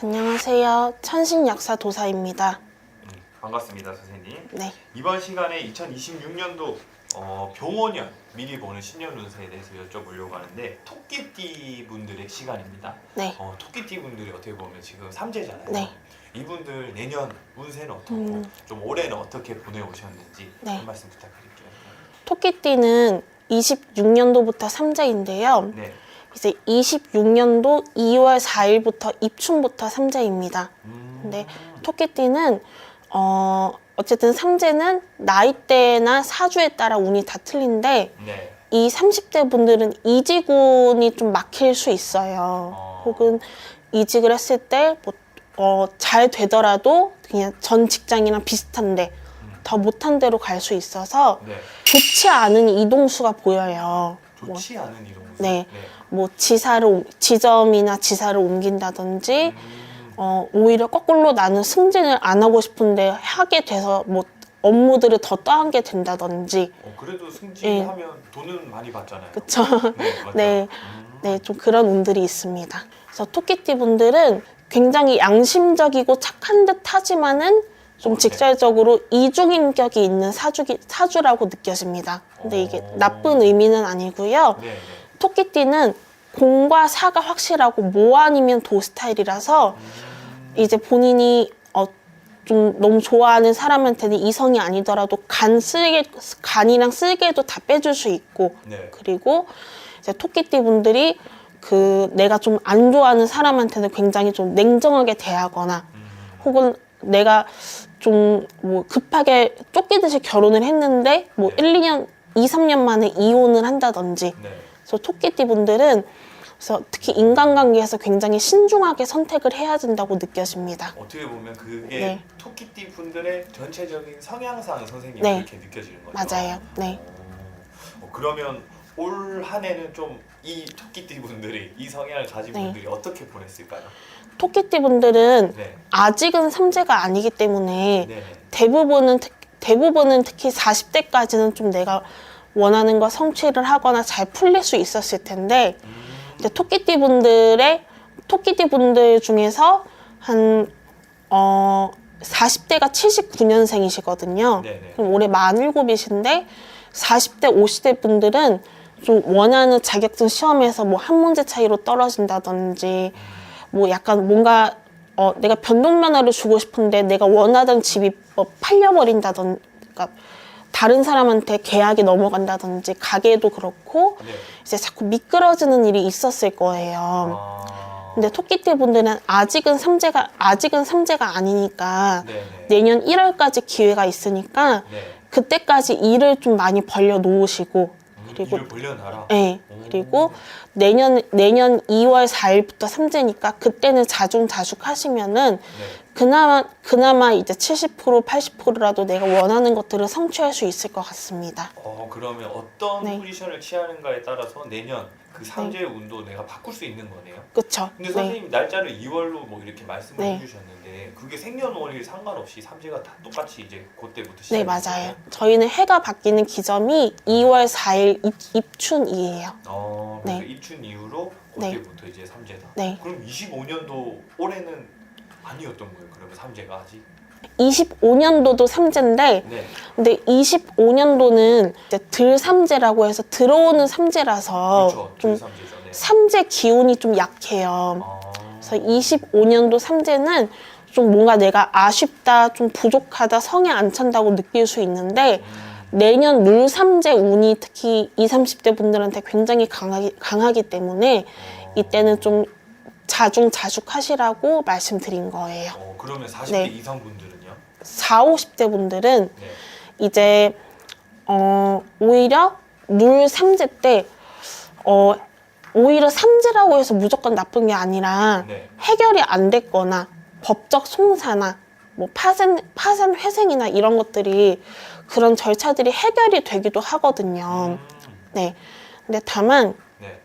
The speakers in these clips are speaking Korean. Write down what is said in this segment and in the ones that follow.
안녕하세요. 천신약사 도사입니다. 반갑습니다, 선생님. 네. 이번 시간에 2026년도 병원년 미리 보는 신년 운세에 대해서 여쭤보려고 하는데 토끼띠 분들의 시간입니다. 네. 토끼띠 분들이 어떻게 보면 지금 삼재잖아요. 네. 이분들 내년 운세는 어떻고 좀 올해는 어떻게 보내오셨는지 네. 한 말씀 부탁드릴게요. 토끼띠는 26년도부터 삼재인데요. 네. 이제 26년도 2월 4일부터 입춘부터 삼재입니다. 근데 토끼띠는 어쨌든 삼재는 나이대나 사주에 따라 운이 다 틀린데 네. 이 30대 분들은 이직운이 좀 막힐 수 있어요. 혹은 이직을 했을 때 잘 되더라도 그냥 전 직장이랑 비슷한데 더 못한 데로 갈 수 있어서 네. 좋지 않은 이동수가 보여요. 좋지 않은 이동 운세. 네. 뭐 지점이나 지사를 옮긴다든지 오히려 거꾸로 나는 승진을 안 하고 싶은데 하게 돼서 뭐 업무들을 더 떠안게 된다든지. 그래도 승진하면 돈은 많이 받잖아요. 그쵸? 네, 맞아요. 네. 네, 좀 그런 운들이 있습니다. 그래서 토끼띠 분들은 굉장히 양심적이고 착한 듯 하지만은 좀 직설적으로 이중인격이 있는 사주라고 느껴집니다. 근데 이게 나쁜 의미는 아니고요. 네, 네. 토끼띠는 공과 사가 확실하고 모 아니면 도 스타일이라서 이제 본인이 좀 너무 좋아하는 사람한테는 이성이 아니더라도 간이랑 쓸개도 다 빼줄 수 있고. 네. 그리고 이제 토끼띠 분들이 내가 좀 안 좋아하는 사람한테는 굉장히 좀 냉정하게 대하거나 혹은 내가 좀 뭐 급하게 쫓기듯이 결혼을 했는데 뭐 1, 2년, 2, 3년 만에 이혼을 한다든지. 네. 그래서 토끼띠 분들은 그래서 특히 인간관계에서 굉장히 신중하게 선택을 해야 된다고 느껴집니다. 어떻게 보면 그게 네. 토끼띠 분들의 전체적인 성향상 선생님이 네. 그렇게 느껴지는 거죠? 맞아요. 네. 그러면 올 한 해는 좀 이 토끼띠 분들이 이 성향을 가진 네. 분들이 어떻게 보냈을까요? 토끼띠 분들은 네. 아직은 삼재가 아니기 때문에 네. 대부분은 특히 40대까지는 좀 내가 원하는 거 성취를 하거나 잘 풀릴 수 있었을 텐데 이제 토끼띠 분들 중에서 한 40대가 79년생이시거든요. 네네. 그럼 올해 47이신데 40대, 50대 분들은 좀 원하는 자격증 시험에서 뭐 한 문제 차이로 떨어진다든지 뭐 약간 뭔가 내가 변동면허를 주고 싶은데 내가 원하던 집이 팔려버린다든지 그러니까 다른 사람한테 계약이 넘어간다든지 가게도 그렇고 네. 이제 자꾸 미끄러지는 일이 있었을 거예요. 근데 토끼띠 분들은 아직은 삼재가 아니니까 네네. 내년 1월까지 기회가 있으니까 네. 그때까지 일을 좀 많이 벌려 놓으시고 그리고 일을 벌려놔라. 네. 그리고 내년 2월 4일부터 삼재니까 그때는 자중자숙 하시면은 네. 그나마 이제 70% 80%라도 내가 원하는 것들을 성취할 수 있을 것 같습니다. 그러면 어떤 네. 포지션을 취하는가에 따라서 내년 그 삼재의 운도 내가 바꿀 수 있는 거네요. 그쵸? 근데 네. 선생님 날짜를 2월로 뭐 이렇게 말씀을 네. 해주셨는데 그게 생년월일 상관없이 삼재가 다 똑같이 이제 그때부터 네, 시작이 맞아요. 되나요? 저희는 해가 바뀌는 기점이 2월 4일 입춘이에요. 그래서 네. 입춘 이후로 네. 그때부터 이제 삼재다. 네. 그럼 25년도 올해는 아니었던 거예요. 그러면 삼재가 아직. 25년도도 삼재인데 네. 근데 25년도는 이제 들삼재라고 해서 들어오는 삼재라서 그렇죠. 좀 삼재죠. 네. 삼재 기운이 좀 약해요. 그래서 25년도 삼재는 좀 뭔가 내가 아쉽다, 좀 부족하다, 성에 안 찬다고 느낄 수 있는데 내년 물삼재 운이 특히 20, 30대 분들한테 굉장히 강하기 때문에 이때는 좀 자중자숙 하시라고 말씀드린 거예요. 그러면 40대 네. 이상분들은요? 40, 50대 분들은 네. 이제 오히려 물 삼재 때 오히려 삼재라고 해서 무조건 나쁜 게 아니라 네. 해결이 안 됐거나 법적 송사나 뭐 파산 회생이나 이런 것들이 그런 절차들이 해결이 되기도 하거든요. 네. 근데 다만 네.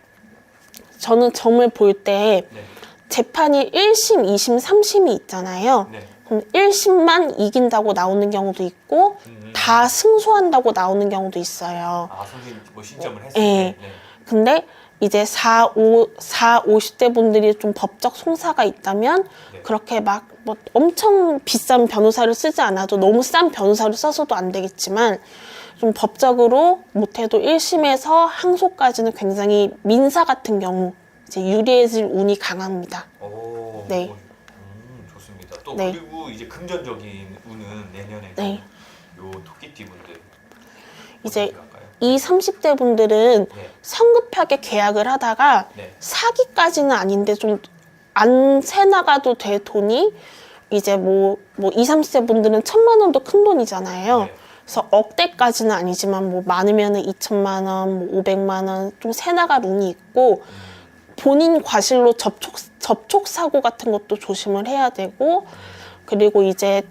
저는 점을 볼 때 네. 재판이 1심, 2심, 3심이 있잖아요. 네. 그럼 1심만 이긴다고 나오는 경우도 있고 다 승소한다고 나오는 경우도 있어요. 선생님 뭐 신청을 했을 네. 때. 네. 근데 이제 50대 분들이 좀 법적 송사가 있다면 네. 그렇게 막 뭐 엄청 비싼 변호사를 쓰지 않아도 너무 싼 변호사를 써서도 안 되겠지만 좀 법적으로 못해도 1심에서 항소까지는 굉장히 민사 같은 경우 이제 유리해질 운이 강합니다. 오, 네. 좋습니다. 또 네. 그리고 이제 금전적인 운은 내년에 네. 요 토끼띠 분들 이제 어떻게 할까요? 이 30대 분들은 네. 성급하게 계약을 하다가 네. 사기까지는 아닌데 좀 안 새나가도 될 돈이 이제 뭐 20, 30대 분들은 1,000만 원도 큰 돈이잖아요. 네. 그래서 억대까지는 아니지만 뭐 많으면은 2천만 원, 뭐 500만 원 좀 새나갈 운이 있고 본인 과실로 접촉 사고 같은 것도 조심을 해야 되고 그리고 이제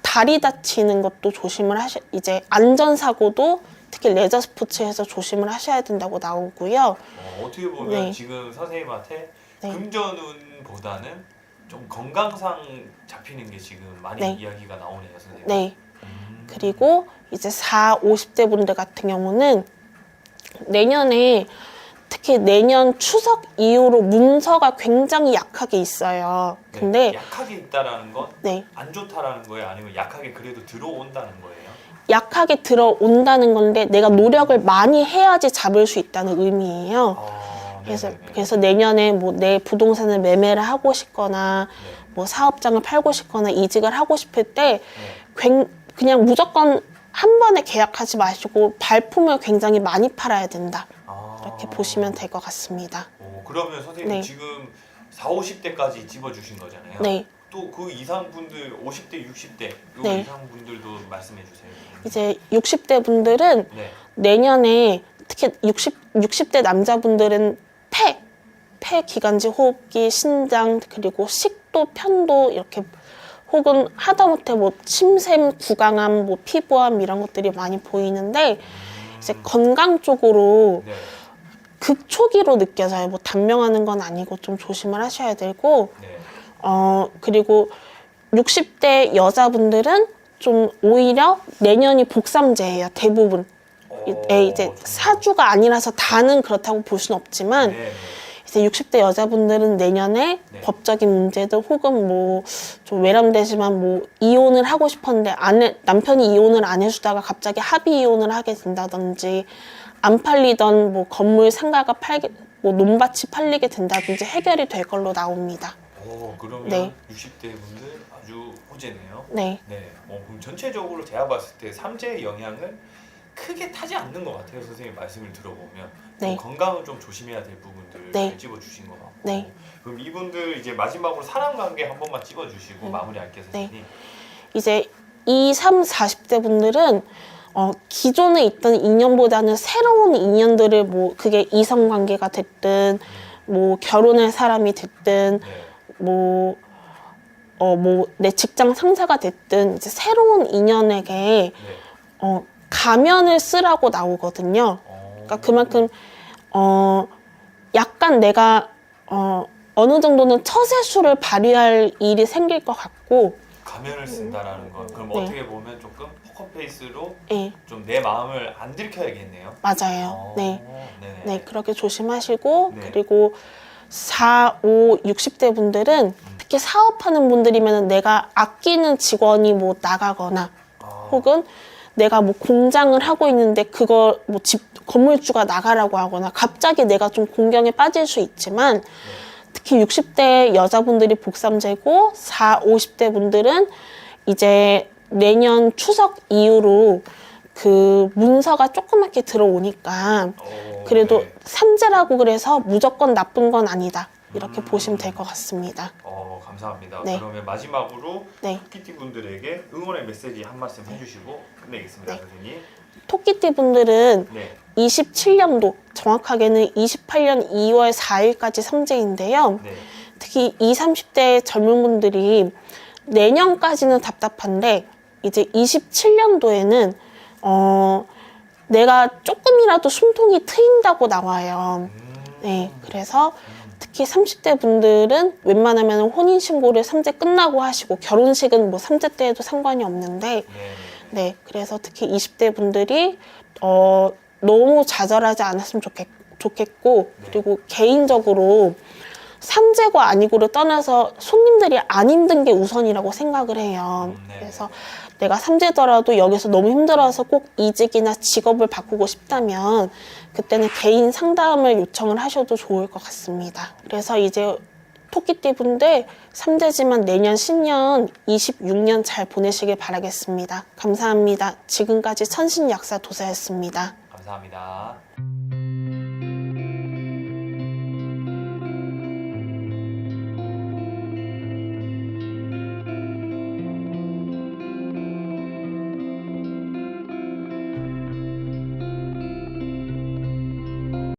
다리 다치는 것도 조심을 이제 안전 사고도 특히 레저 스포츠에서 조심을 하셔야 된다고 나오고요. 어떻게 보면 네. 지금 선생님한테 네. 금전운보다는 좀 건강상 잡히는 게 지금 많이 네. 이야기가 나오네요, 선생님. 네. 그리고 이제 50대 분들 같은 경우는 내년에 특히 내년 추석 이후로 문서가 굉장히 약하게 있어요. 네. 근데 약하게 있다라는 건 안 네. 좋다라는 거예요? 아니면 약하게 그래도 들어온다는 거예요? 약하게 들어온다는 건데 내가 노력을 많이 해야지 잡을 수 있다는 의미예요. 그래서 내년에 뭐 내 부동산을 매매를 하고 싶거나 네. 뭐 사업장을 팔고 싶거나 이직을 하고 싶을 때 네. 그냥 무조건 한 번에 계약하지 마시고 발품을 굉장히 많이 팔아야 된다. 이렇게 보시면 될 것 같습니다. 그러면 선생님 네. 지금 40, 50대까지 집어주신 거잖아요. 네. 또 그 이상 분들 50대, 60대 요 네. 이상 분들도 말씀해 주세요. 이제 60대 분들은 네. 내년에 특히 60대 남자분들은 폐 기관지 호흡기, 신장 그리고 식도, 편도 이렇게 혹은 하다못해 뭐 침샘, 구강암, 뭐 피부암 이런 것들이 많이 보이는데 이제 건강 쪽으로 네. 극초기로 느껴져요. 뭐 단명하는 건 아니고 좀 조심을 하셔야 되고 네. 그리고 60대 여자분들은 좀 오히려 내년이 복삼재예요. 대부분. 이제 사주가 아니라서 다는 그렇다고 볼 수는 없지만 네. 이제 60대 여자분들은 내년에 네. 법적인 문제들 혹은 뭐 좀 외람되지만 뭐 이혼을 하고 싶었는데 남편이 이혼을 안 해주다가 갑자기 합의 이혼을 하게 된다든지 안 팔리던 뭐 건물 상가가 뭐 논밭이 팔리게 된다든지 해결이 될 걸로 나옵니다. 그러면 네. 60대 분들 아주 호재네요. 네. 네. 그럼 전체적으로 제가 봤을 때 삼재의 영향을 크게 타지 않는 것 같아요. 선생님 말씀을 들어보면 네. 건강은 좀 조심해야 될 부분들 네. 잘 집어주신 것 같고 네. 그럼 이분들 이제 마지막으로 사람 관계 한 번만 집어주시고 마무리할게요, 선생님. 이제 20, 40대 분들은 기존에 있던 인연보다는 새로운 인연들을 뭐 그게 이성 관계가 됐든 뭐 결혼할 사람이 됐든 네. 내 직장 상사가 됐든 이제 새로운 인연에게 네. 가면을 쓰라고 나오거든요. 그러니까 그만큼 약간 내가 어느 정도는 처세술을 발휘할 일이 생길 것 같고 가면을 쓴다라는 건 그럼 네. 어떻게 보면 조금 포커페이스로 네, 좀 내 마음을 안 들켜야겠네요. 맞아요. 네. 네네. 네, 그렇게 조심하시고 네. 그리고 4, 5, 60대 분들은 특히 사업하는 분들이면 내가 아끼는 직원이 뭐 나가거나 혹은 내가 뭐 공장을 하고 있는데 그거 뭐 건물주가 나가라고 하거나 갑자기 내가 좀 공경에 빠질 수 있지만 특히 60대 여자분들이 복삼재고 4, 50대 분들은 이제 내년 추석 이후로 그 문서가 조그맣게 들어오니까 그래도 네. 삼재라고 그래서 무조건 나쁜 건 아니다. 이렇게 보시면 될 것 같습니다. 감사합니다. 네. 그러면 마지막으로 네. 토끼띠 분들에게 응원의 메시지 한 말씀 해주시고 끝내겠습니다, 네. 선생님. 토끼띠 분들은 네. 27년도 정확하게는 28년 2월 4일까지 삼재인데요. 네. 특히 20, 30대 젊은 분들이 내년까지는 답답한데 이제 27년도에는 내가 조금이라도 숨통이 트인다고 나와요. 네, 그래서 특히 30대 분들은 웬만하면 혼인신고를 삼재 끝나고 하시고 결혼식은 뭐 삼재 때 해도 상관이 없는데 네, 그래서 특히 20대 분들이 너무 좌절하지 않았으면 좋겠고 네. 그리고 개인적으로 삼재가 아니고를 떠나서 손님들이 안 힘든 게 우선이라고 생각을 해요. 네. 그래서 내가 삼재더라도 여기서 너무 힘들어서 꼭 이직이나 직업을 바꾸고 싶다면 그때는 개인 상담을 요청을 하셔도 좋을 것 같습니다. 그래서 이제 토끼띠 분들 삼재지만 내년 신년 26년 잘 보내시길 바라겠습니다. 감사합니다. 지금까지 천신약사 도사였습니다. 감사합니다.